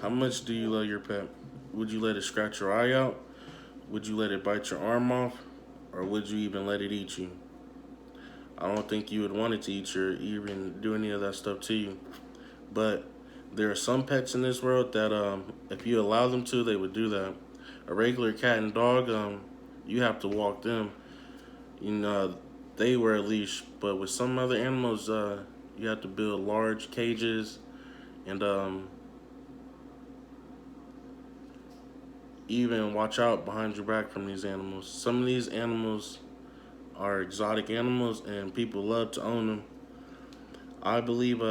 How much do you love your pet? Would you let it scratch your eye out? Would you let it bite your arm off? Or would you even let it eat you? I don't think you would want it to eat you or even do any of that stuff to you. But there are some pets in this world that if you allow them to, they would do that. A regular cat and dog, you have to walk them. You know, they wear a leash. But with some other animals, you have to build large cages and even watch out behind your back from these animals. Some of these animals are exotic animals and people love to own them. I believe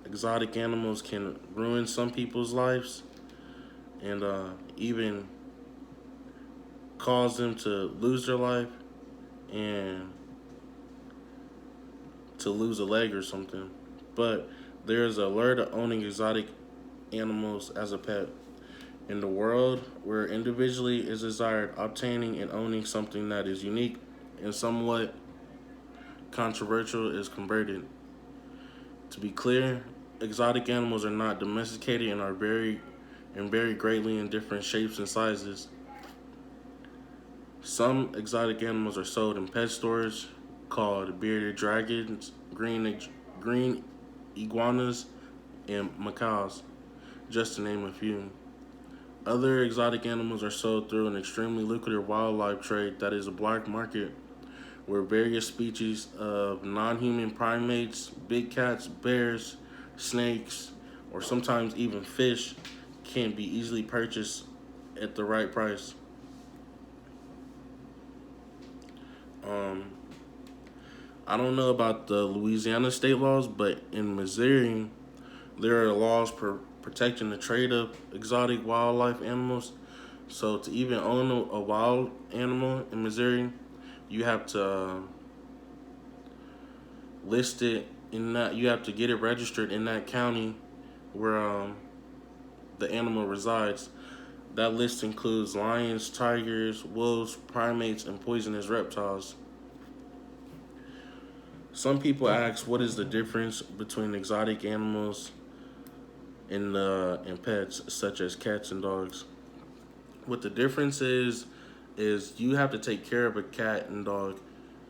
exotic animals can ruin some people's lives and even cause them to lose their life and to lose a leg or something. But there's a lure to owning exotic animals as a pet. In the world where individually is desired, obtaining and owning something that is unique and somewhat controversial is converted. To be clear, exotic animals are not domesticated and are vary greatly in different shapes and sizes. Some exotic animals are sold in pet stores called bearded dragons, green iguanas, and macaws, just to name a few. Other exotic animals are sold through an extremely lucrative wildlife trade that is a black market where various species of non-human primates, big cats, bears, snakes, or sometimes even fish can be easily purchased at the right price. Um, I don't know about the Louisiana state laws, but in Missouri, there are laws protecting the trade of exotic wildlife animals. So to even own a wild animal in Missouri, you have to list it in that. You have to get it registered in that county where the animal resides. That list includes lions, tigers, wolves, primates, and poisonous reptiles. Some people ask, what is the difference between exotic animals and pets such as cats and dogs? What the difference is you have to take care of a cat and dog,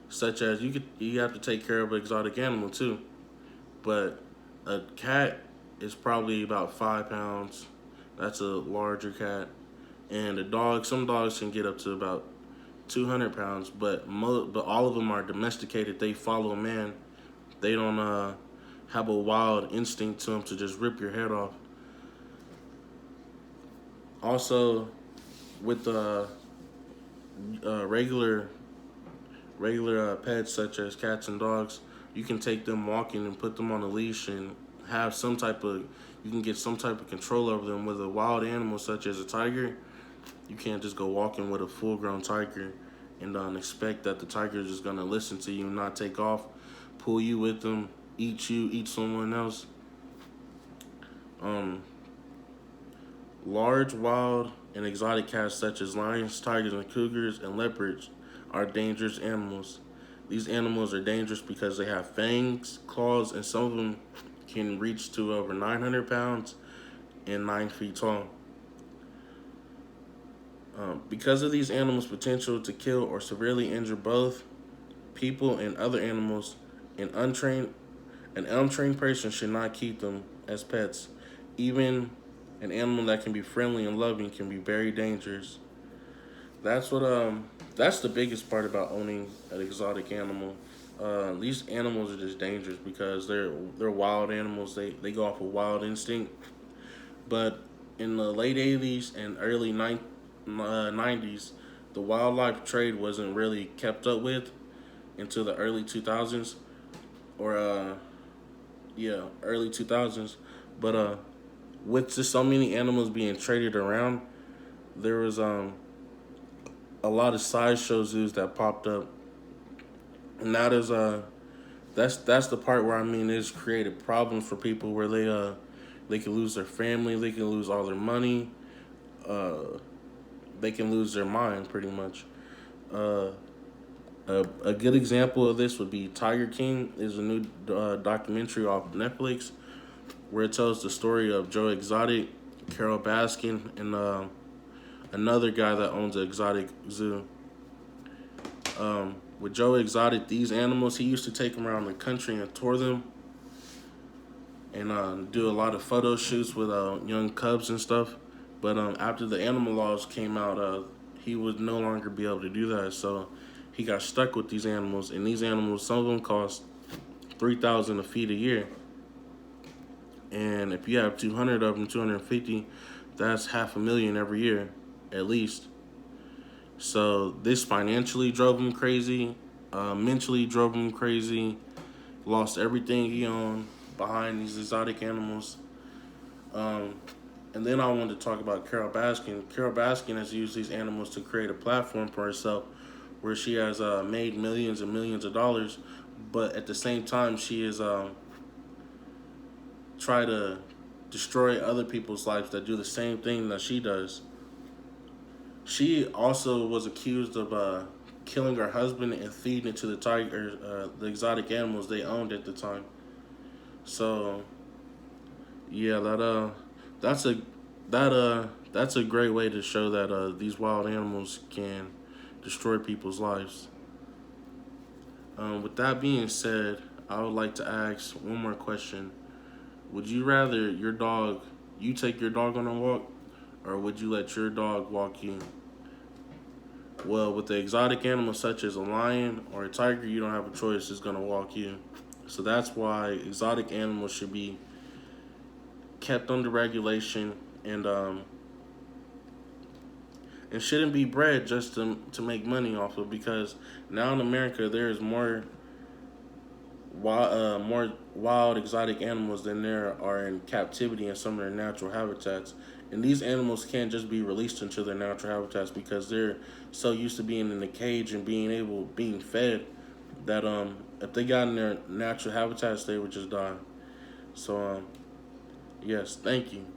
such as you have to take care of an exotic animal too. But a cat is probably about 5 pounds. That's a larger cat, and a dog. Some dogs can get up to about 200 pounds, but all of them are domesticated. They follow a man. They don't have a wild instinct to them to just rip your head off. Also, with regular pets such as cats and dogs, you can take them walking and put them on a leash and have some type of you can get some type of control over them. With a wild animal such as a tiger, you can't just go walking with a full-grown tiger and expect that the tiger is just gonna listen to you and not take off, pull you with them, eat someone else. Um, Large, wild, and exotic cats such as lions, tigers, and cougars and leopards are dangerous animals. These animals are dangerous because they have fangs, claws, and some of them can reach to over 900 pounds and 9 feet tall. Because of these animals' potential to kill or severely injure both people and other animals, an untrained an untrained person should not keep them as pets. Even an animal that can be friendly and loving can be very dangerous. That's what that's the biggest part about owning an exotic animal. These animals are just dangerous because they're wild animals. They go off of wild instinct. But in the late '80s and early '90s, the wildlife trade wasn't really kept up with until the early 2000s, or early 2000s. But with just so many animals being traded around, there was a lot of sideshow zoos that popped up, and that is that's the part where I mean it's created problems for people where they can lose their family, they can lose all their money, uh, they can lose their mind pretty much. Uh, a good example of this would be Tiger King is a new documentary off Netflix where it tells the story of Joe Exotic, Carol Baskin, and another guy that owns an exotic zoo. With Joe Exotic, these animals, he used to take them around the country and tour them and do a lot of photo shoots with young cubs and stuff. But after the animal laws came out, he would no longer be able to do that. So he got stuck with these animals, and these animals, some of them cost 3,000 a feed a year. And if you have 200 of them, 250, that's $500,000 every year, at least. So this financially drove him crazy, mentally drove him crazy, lost everything he owned behind these exotic animals. And then I wanted to talk about Carol Baskin. Carol Baskin has used these animals to create a platform for herself where she has made millions and millions of dollars, but at the same time, she is try to destroy other people's lives that do the same thing that she does. She also was accused of killing her husband and feeding it to the tiger, the exotic animals they owned at the time. So yeah, that's a great way to show that these wild animals can destroy people's lives. With that being said, I would like to ask one more question. Would you rather you take your dog on a walk, or would you let your dog walk you? Well, with the exotic animals such as a lion or a tiger, you don't have a choice. It's going to walk you. So that's why exotic animals should be kept under regulation and shouldn't be bred just to make money off of, because now in America there is more wild exotic animals than there are in captivity in some of their natural habitats. And these animals can't just be released into their natural habitats because they're so used to being in the cage and being fed that if they got in their natural habitats they would just die. So yes, thank you.